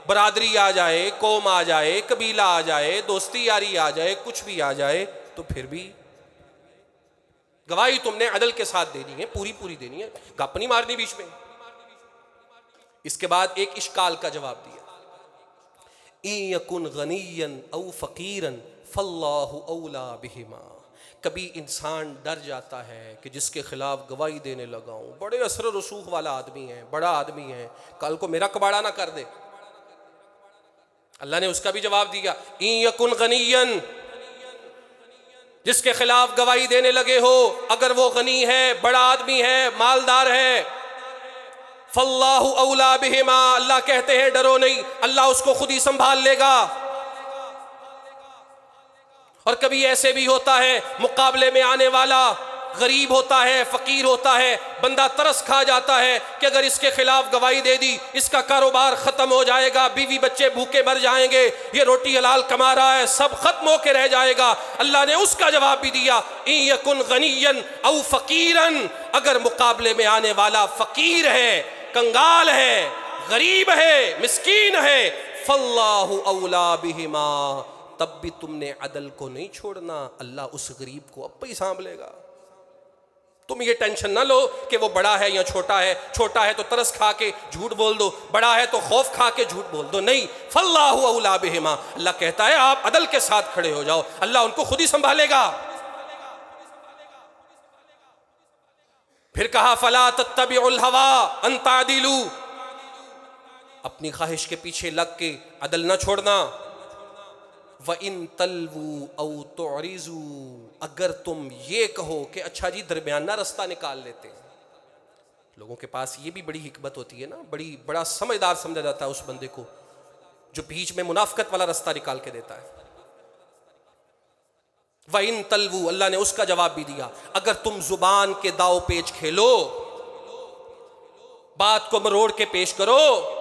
برادری آ جائے، قوم آ جائے، قبیلہ آ جائے، دوستی یاری آ جائے، کچھ بھی آ جائے، تو پھر بھی گواہی تم نے عدل کے ساتھ دینی ہے، پوری پوری دینی ہے، گپ نہیں مارنی بیچ میں۔ اس کے بعد ایک اشکال کا جواب دیا، اِن یکن غنیا او فقیرا فاللہ اولی بہما۔ کبھی انسان ڈر جاتا ہے کہ جس کے خلاف گواہی دینے لگا ہوں بڑے اثر و رسوخ والا آدمی ہے، بڑا آدمی ہے، کل کو میرا کباڑا نہ کر دے۔ اللہ نے اس کا بھی جواب دیا، اِن یکن غنیا، جس کے خلاف گواہی دینے لگے ہو اگر وہ غنی ہے، بڑا آدمی ہے، مالدار ہے، فاللہ اولی بہما، اللہ کہتے ہیں ڈرو نہیں، اللہ اس کو خود ہی سنبھال لے گا۔ اور کبھی ایسے بھی ہوتا ہے مقابلے میں آنے والا غریب ہوتا ہے، فقیر ہوتا ہے، بندہ ترس کھا جاتا ہے کہ اگر اس کے خلاف گواہی دے دی اس کا کاروبار ختم ہو جائے گا، بیوی بچے بھوکے مر جائیں گے، یہ روٹی حلال کما رہا ہے سب ختم ہو کے رہ جائے گا۔ اللہ نے اس کا جواب بھی دیا، ان یکن غنیا او فقیرا، اگر مقابلے میں آنے والا فقیر ہے، کنگال ہے، غریب ہے، مسکین ہے، فاللہ اولی بہما، تب بھی تم نے عدل کو نہیں چھوڑنا، اللہ اس غریب کو اب ہی سانبھ لے گا۔ تم یہ ٹینشن نہ لو کہ وہ بڑا ہے یا چھوٹا ہے، چھوٹا ہے تو ترس کھا کے جھوٹ بول دو، بڑا ہے تو خوف کھا کے جھوٹ بول دو، نہیں، فاللہ اولی بہما، اللہ کہتا ہے آپ عدل کے ساتھ کھڑے ہو جاؤ، اللہ ان کو خود ہی سنبھالے گا۔ پھر کہا فلا تتبعوا الہوی ان تعدلوا، اپنی خواہش کے پیچھے لگ کے عدل نہ چھوڑنا۔ وَإِن تَلْوُوا أَوْ تُعْرِضُوا، اگر تم یہ کہو کہ اچھا جی درمیانہ رستہ نکال لیتے ہیں۔ لوگوں کے پاس یہ بھی بڑی حکمت ہوتی ہے نا، بڑا سمجھدار سمجھا جاتا ہے اس بندے کو جو بیچ میں منافقت والا رستہ نکال کے دیتا ہے۔ وَإِن تَلْوُوا، اللہ نے اس کا جواب بھی دیا، اگر تم زبان کے داؤ پیچ کھیلو، بات کو مروڑ کے پیش کرو،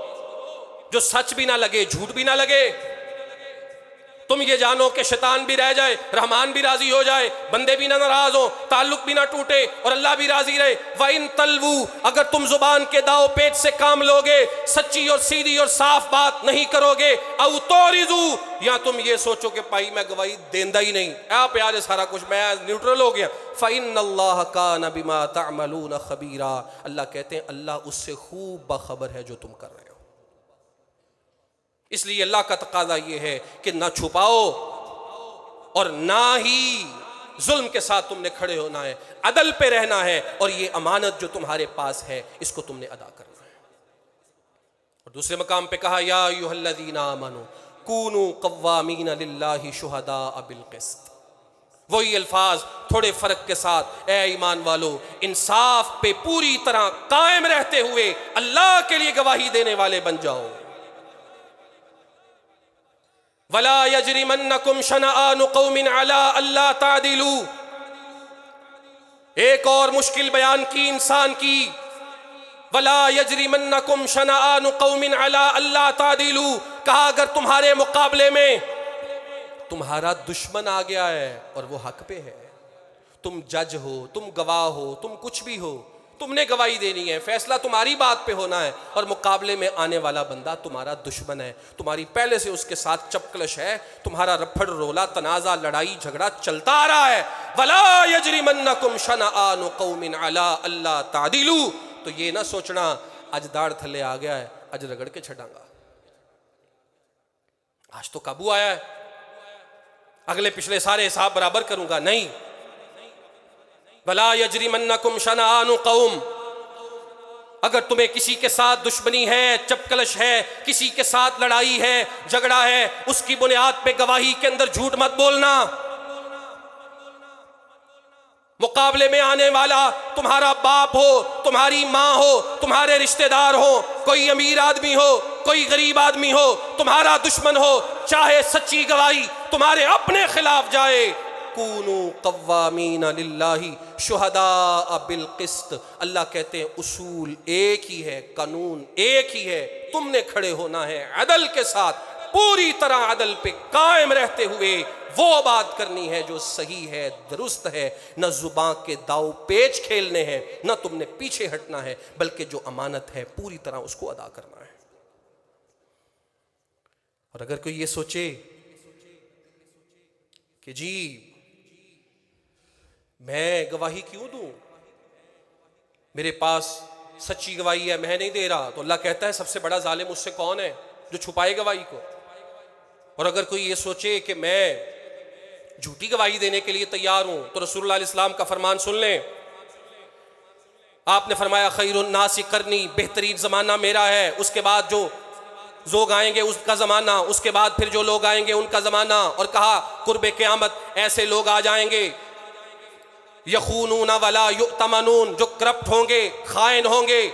جو سچ بھی نہ لگے جھوٹ بھی نہ لگے، تم یہ جانو کہ شیطان بھی رہ جائے، رحمان بھی راضی ہو جائے، بندے بھی نہ ناراض ہوں، تعلق بھی نہ ٹوٹے اور اللہ بھی راضی رہے۔ وَإِن تَلْوُوا، اگر تم زبان کے داؤ پیچ سے کام لوگے، سچی اور سیدھی اور صاف بات نہیں کرو گے، اَوْ تُعْرِضُوا، یا تم یہ سوچو کہ بھائی میں گواہی دیندہ ہی نہیں، آپ یاد سارا کچھ میں نیوٹرل ہو گیا، فَإِنَّ اللَّهَ كَانَ بِمَا تَعْمَلُونَ خَبِيرًا، اللہ کہتے ہیں اللہ اس سے خوب باخبر ہے جو تم کر رہے ہو۔ اس لیے اللہ کا تقاضا یہ ہے کہ نہ چھپاؤ اور نہ ہی ظلم کے ساتھ تم نے کھڑے ہونا ہے، عدل پہ رہنا ہے، اور یہ امانت جو تمہارے پاس ہے اس کو تم نے ادا کرنا ہے۔ اور دوسرے مقام پہ کہا یا ایھا الذین آمنوا کونوا قوامین للہ شہداء بالقسط، وہی الفاظ تھوڑے فرق کے ساتھ، اے ایمان والو انصاف پہ پوری طرح قائم رہتے ہوئے اللہ کے لیے گواہی دینے والے بن جاؤ۔ وَلَا يَجْرِمَنَّكُمْ شَنَآنُ قَوْمٍ عَلَىٰ أَلَّا تَعْدِلُوا، ایک اور مشکل بیان کی انسان کی، وَلَا يَجْرِمَنَّكُمْ شَنَآنُ قَوْمٍ عَلَىٰ أَلَّا تَعْدِلُوا، کہا اگر تمہارے مقابلے میں تمہارا دشمن آ گیا ہے اور وہ حق پہ ہے، تم جج ہو، تم گواہ ہو، تم کچھ بھی ہو، تم نے گواہی دینی ہے، فیصلہ تمہاری بات پہ ہونا ہے، اور مقابلے میں آنے والا بندہ تمہارا دشمن ہے، تمہاری پہلے سے اس کے ساتھ چپکلش ہے، تمہارا رپھڑ رولا تنازع لڑائی جھگڑا چلتا آ رہا ہے، وَلَا يَجْرِمَنَّكُمْ شَنَآنُ قَوْمٍ عَلَىٰ أَلَّا تَعْدِلُوا، تو یہ نہ سوچنا آج داڑھ تھلے آ گیا ہے آج رگڑ کے چھٹاں گا، آج تو قابو آیا ہے اگلے پچھلے سارے حساب برابر کروں گا، نہیں، وَلَا يَجْرِمَنَّكُمْ شَنَآنُ قَوْمٍ، اگر تمہیں کسی کے ساتھ دشمنی ہے، چپکلش ہے، کسی کے ساتھ لڑائی ہے، جھگڑا ہے، اس کی بنیاد پہ گواہی کے اندر جھوٹ مت بولنا۔ مقابلے میں آنے والا تمہارا باپ ہو، تمہاری ماں ہو، تمہارے رشتہ دار ہو، کوئی امیر آدمی ہو، کوئی غریب آدمی ہو، تمہارا دشمن ہو، چاہے سچی گواہی تمہارے اپنے خلاف جائے، کونوا قوامین للہ شہداء بالقسط، اللہ کہتے ہیں اصول ایک ہی ہے، قانون ایک ہی ہے، تم نے کھڑے ہونا ہے عدل کے ساتھ، پوری طرح عدل پہ قائم رہتے ہوئے وہ بات کرنی ہے جو صحیح ہے، درست ہے، نہ زباں کے داؤ پیچ کھیلنے ہیں، نہ تم نے پیچھے ہٹنا ہے، بلکہ جو امانت ہے پوری طرح اس کو ادا کرنا ہے۔ اور اگر کوئی یہ سوچے کہ جی میں گواہی کیوں دوں، میرے پاس سچی گواہی ہے میں نہیں دے رہا، تو اللہ کہتا ہے سب سے بڑا ظالم اس سے کون ہے؟ جو چھپائے گواہی کو۔ اور اگر کوئی یہ سوچے کہ میں جھوٹی گواہی دینے کے لیے تیار ہوں، تو رسول اللہ علیہ السلام کا فرمان سن لیں۔ آپ نے فرمایا خیر الناس قرنی، بہترین زمانہ میرا ہے، اس کے بعد جو لوگ آئیں گے اس کا زمانہ، اس کے بعد پھر جو لوگ آئیں گے ان کا زمانہ، اور کہا قرب قیامت ایسے لوگ آ جائیں گے یخونون ولا یؤتمنون، جو کرپٹ ہوں گے، خائن ہوں گے،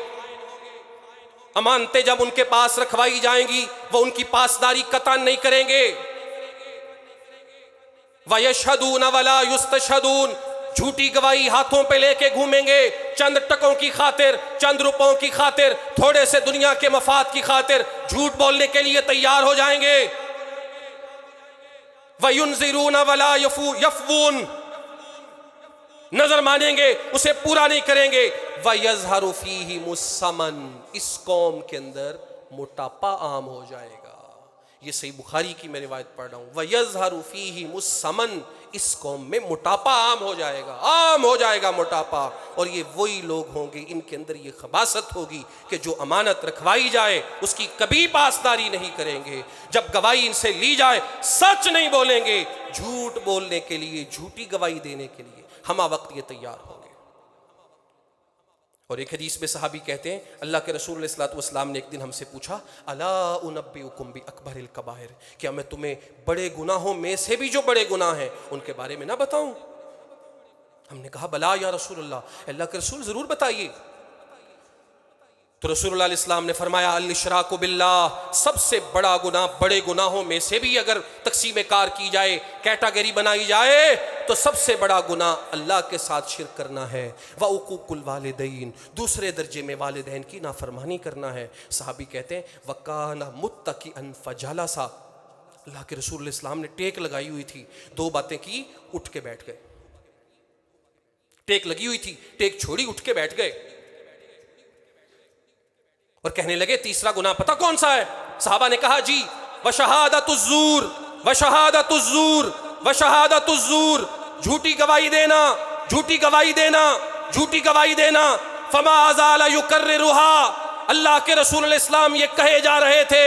امانتیں جب ان کے پاس رکھوائی جائیں گی وہ ان کی پاسداری قطعاً نہیں کریں گے۔ وَيَشْهَدُونَ وَلَا يُسْتَشْهَدُونَ، جھوٹی گواہی ہاتھوں پہ لے کے گھومیں گے، چند ٹکوں کی خاطر، چند روپوں کی خاطر، تھوڑے سے دنیا کے مفاد کی خاطر جھوٹ بولنے کے لیے تیار ہو جائیں گے۔ وَيُنذِرُونَ وَلَا يَفْوُونَ، نظر مانیں گے اسے پورا نہیں کریں گے۔ وَيَظْهَرُ فِيهِمُ السَّمَنُ، اس قوم کے اندر موٹاپا عام ہو جائے گا۔ یہ صحیح بخاری کی میں روایت پڑھ رہا ہوں، وَيَظْهَرُ فِيهِمُ السَّمَنُ، اس قوم میں موٹاپا عام ہو جائے گا، عام ہو جائے گا موٹاپا۔ اور یہ وہی لوگ ہوں گے ان کے اندر یہ خباثت ہوگی کہ جو امانت رکھوائی جائے اس کی کبھی پاسداری نہیں کریں گے، جب گواہی ان سے لی جائے سچ نہیں بولیں گے، جھوٹ بولنے کے لیے، جھوٹی گواہی دینے کے لیے ہمہ وقت یہ تیار ہوں گے۔ اور ایک حدیث میں صحابی کہتے ہیں اللہ کے رسول علیہ الصلوۃ والسلام نے ایک دن ہم سے پوچھا الا انبئکم باکبر الکبائر، کیا میں تمہیں بڑے گناہوں میں سے بھی جو بڑے گناہ ہیں ان کے بارے میں نہ بتاؤں؟ ہم نے کہا بلا یا رسول اللہ کے رسول ضرور بتائیے۔ تو رسول اللہ علیہ السلام نے فرمایا الاشراک باللہ، سب سے بڑا گناہ بڑے گناہوں میں سے بھی اگر تقسیم کار کی جائے، کیٹاگری بنائی جائے، تو سب سے بڑا گناہ اللہ کے ساتھ شرک کرنا ہے۔ وعقوق الوالدین، دوسرے درجے میں والدین کی نافرمانی کرنا ہے۔ صحابی کہتے ہیں وکان متکئا فجلسا، اللہ کے رسول علیہ السلام نے ٹیک لگائی ہوئی تھی، دو باتیں کی، اٹھ کے بیٹھ گئے۔ ٹیک لگی ہوئی تھی، ٹیک چھوڑی، اٹھ کے بیٹھ گئے اور کہنے لگے تیسرا گناہ پتہ کون سا ہے؟ صحابہ نے کہا جی وشہادت الزور، وشہادت الزور، وشہادت الزور، جھوٹی گواہی دینا، جھوٹی گواہی دینا، جھوٹی گواہی دینا۔ فما زال یکررها، اللہ کے رسول علیہ السلام یہ کہے جا رہے تھے،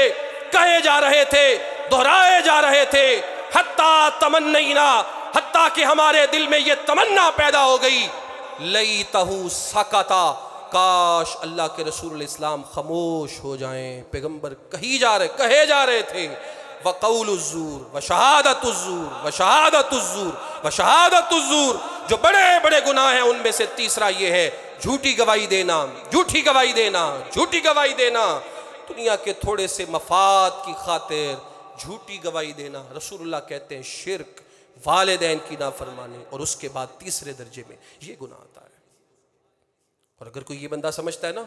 کہے جا رہے تھے، دہرائے جا رہے تھے، حتیٰ تمنینا، حتیٰ کہ ہمارے دل میں یہ تمنا پیدا ہو گئی لیتہ سکتا، کاش اللہ کے رسول علیہ السلام خاموش ہو جائیں۔ پیغمبر کہے جا رہے تھے وقول الزور وشہادت الزور، وشہادت الزور، وشہادت الزور، جو بڑے بڑے گناہ ہیں ان میں سے تیسرا یہ ہے جھوٹی گواہی دینا، جھوٹی گواہی دینا، جھوٹی گواہی دینا، دنیا کے تھوڑے سے مفاد کی خاطر جھوٹی گواہی دینا۔ رسول اللہ کہتے ہیں شرک، والدین کی نافرمانی، اور اس کے بعد تیسرے درجے میں یہ گناہ آتا ہے۔ اور اگر کوئی یہ بندہ سمجھتا ہے نا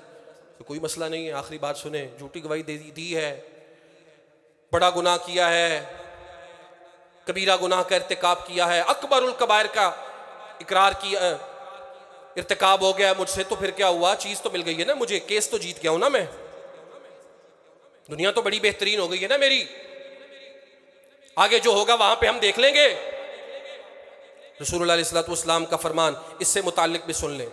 کہ کوئی مسئلہ نہیں ہے، آخری بات سنیں، جھوٹی گواہی دی ہے، بڑا گناہ کیا ہے، کبیرہ گناہ کا ارتکاب کیا ہے، اکبر الکبائر کا اقرار کیا، ارتکاب ہو گیا مجھ سے، تو پھر کیا ہوا؟ چیز تو مل گئی ہے نا مجھے، کیس تو جیت گیا ہوں نا میں، دنیا تو بڑی بہترین ہو گئی ہے نا میری، آگے جو ہوگا وہاں پہ ہم دیکھ لیں گے۔ رسول اللہ علیہ السلام کا فرمان اس سے متعلق بھی سن لیں۔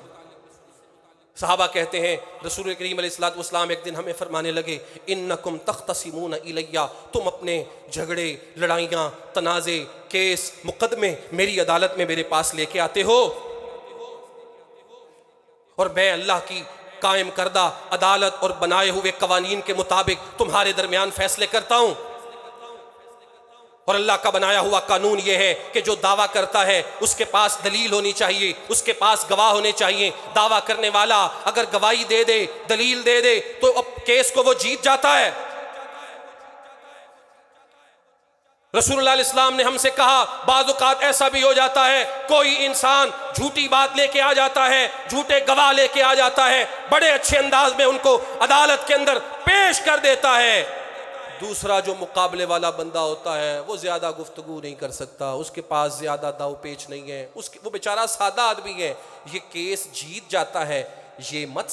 صحابہ کہتے ہیں رسول کریم علیہ السلام ایک دن ہمیں فرمانے لگے انکم تختصمون الیہ، تم اپنے جھگڑے، لڑائیاں، تنازع، کیس، مقدمے میری عدالت میں میرے پاس لے کے آتے ہو، اور میں اللہ کی قائم کردہ عدالت اور بنائے ہوئے قوانین کے مطابق تمہارے درمیان فیصلے کرتا ہوں۔ اور اللہ کا بنایا ہوا قانون یہ ہے کہ جو دعویٰ کرتا ہے اس کے پاس دلیل ہونی چاہیے، اس کے پاس گواہ ہونے چاہیے۔ دعویٰ کرنے والا اگر گواہی دے دے، دلیل دے دے، تو اب کیس کو وہ جیت جاتا ہے۔ رسول اللہ علیہ السلام نے ہم سے کہا بعض اوقات ایسا بھی ہو جاتا ہے کوئی انسان جھوٹی بات لے کے آ جاتا ہے، جھوٹے گواہ لے کے آ جاتا ہے، بڑے اچھے انداز میں ان کو عدالت کے اندر پیش کر دیتا ہے، دوسرا جو مقابلے والا بندہ ہوتا ہے وہ زیادہ گفتگو نہیں کر سکتا، اس کے پاس زیادہ داؤ پیچ نہیں ہے، وہ بیچارہ سادہ آدمی ہے، یہ کیس جیت جاتا ہے۔ یہ مت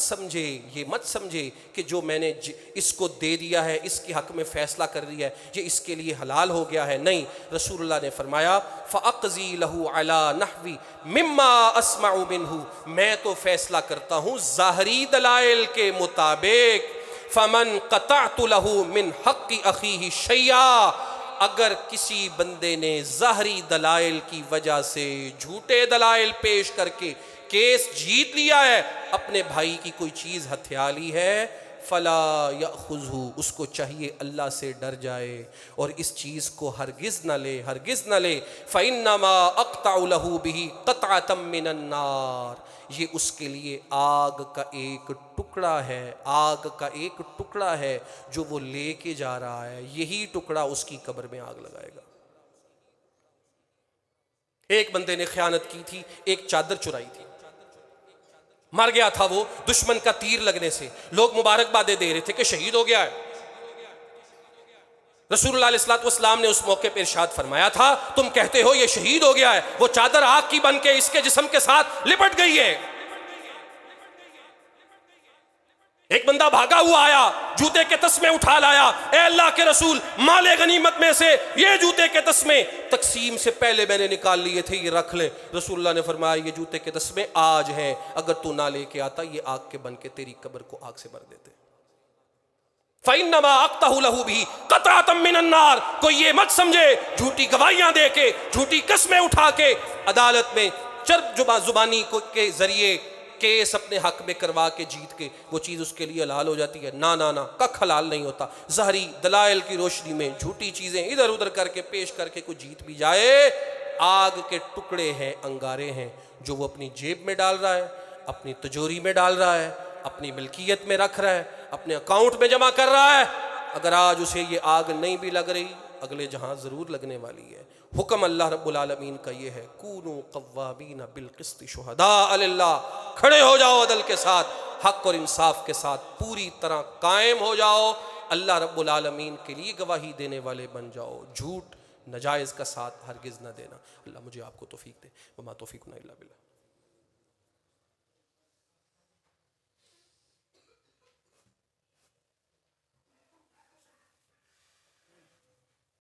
سمجھے کہ جو میں نے اس کو دے دیا ہے، اس کے حق میں فیصلہ کر دیا ہے، یہ اس کے لیے حلال ہو گیا ہے۔ نہیں، رسول اللہ نے فرمایا فَأَقْضِي لَهُ عَلَى نَحْوِ مِمَّا أَسْمَعُ مِنْهُ، میں تو فیصلہ کرتا ہوں ظاہری دلائل کے مطابق۔ فَمَنْ قَطَعْتُ لَهُ مِنْ حَقِّ أَخِيهِ شَيْئًا، اگر کسی بندے نے ظاہری دلائل کی وجہ سے جھوٹے دلائل پیش کر کے کیس جیت لیا ہے، اپنے بھائی کی کوئی چیز ہتھیا لی ہے، فلا یأخذہ، اس کو چاہیے اللہ سے ڈر جائے اور اس چیز کو ہرگز نہ لے، ہرگز نہ لے۔ فإنما أقطع له به قطعة من النار، یہ اس کے لیے آگ کا ایک ٹکڑا ہے، آگ کا ایک ٹکڑا ہے جو وہ لے کے جا رہا ہے، یہی ٹکڑا اس کی قبر میں آگ لگائے گا۔ ایک بندے نے خیانت کی تھی، ایک چادر چرائی تھی، مر گیا تھا وہ دشمن کا تیر لگنے سے، لوگ مبارکبادیں دے رہے تھے کہ شہید ہو گیا ہے۔ رسول اللہ علیہ السلام نے اس موقع پہ ارشاد فرمایا تھا تم کہتے ہو یہ شہید ہو گیا ہے، وہ چادر آگ کی بن کے اس کے جسم کے ساتھ لپٹ گئی ہے۔ ایک بندہ بھاگا ہوا آیا، جوتے کے تسمے اٹھا لایا، اے اللہ کے رسول مال غنیمت میں سے یہ جوتے کے تسمے تقسیم سے پہلے میں نے نکال لیے تھے، یہ رکھ لے۔ رسول اللہ نے فرمایا یہ جوتے کے تسمے آج ہیں، اگر تو نہ لے کے آتا یہ آگ کے بن کے تیری قبر کو آگ سے بھر دیتے۔ فَإِنَّمَا أَقْطَعُ لَهُ بِهِ قَطْعَةً مِّنَ النَّارِ، کوئی یہ مت سمجھے جھوٹی گواہیاں دے کے، جھوٹی قسمیں اٹھا کے عدالت میں چرب زبانی کے ذریعے کیس اپنے حق میں کروا کے جیت کے وہ چیز اس کے لیے حلال ہو جاتی ہے۔ نہ کک حلال نہیں ہوتا۔ ظاہری دلائل کی روشنی میں جھوٹی چیزیں ادھر ادھر کر کے پیش کر کے کوئی جیت بھی جائے، آگ کے ٹکڑے ہیں، انگارے ہیں جو وہ اپنی جیب میں ڈال رہا ہے، اپنی تجوری میں ڈال رہا ہے، اپنی ملکیت میں رکھ رہا ہے، اپنے اکاؤنٹ میں جمع کر رہا ہے۔ اگر آج اسے یہ آگ نہیں بھی لگ رہی، اگلے جہاں ضرور لگنے والی ہے۔ حکم اللہ رب العالمین کا یہ ہے کونوا قوامین بالقسط شہداء للہ، کھڑے ہو جاؤ عدل کے ساتھ، حق اور انصاف کے ساتھ پوری طرح قائم ہو جاؤ، اللہ رب العالمین کے لیے گواہی دینے والے بن جاؤ، جھوٹ نجائز کا ساتھ ہرگز نہ دینا۔ اللہ مجھے آپ کو توفیق دے، وما توفیقنا الا باللہ۔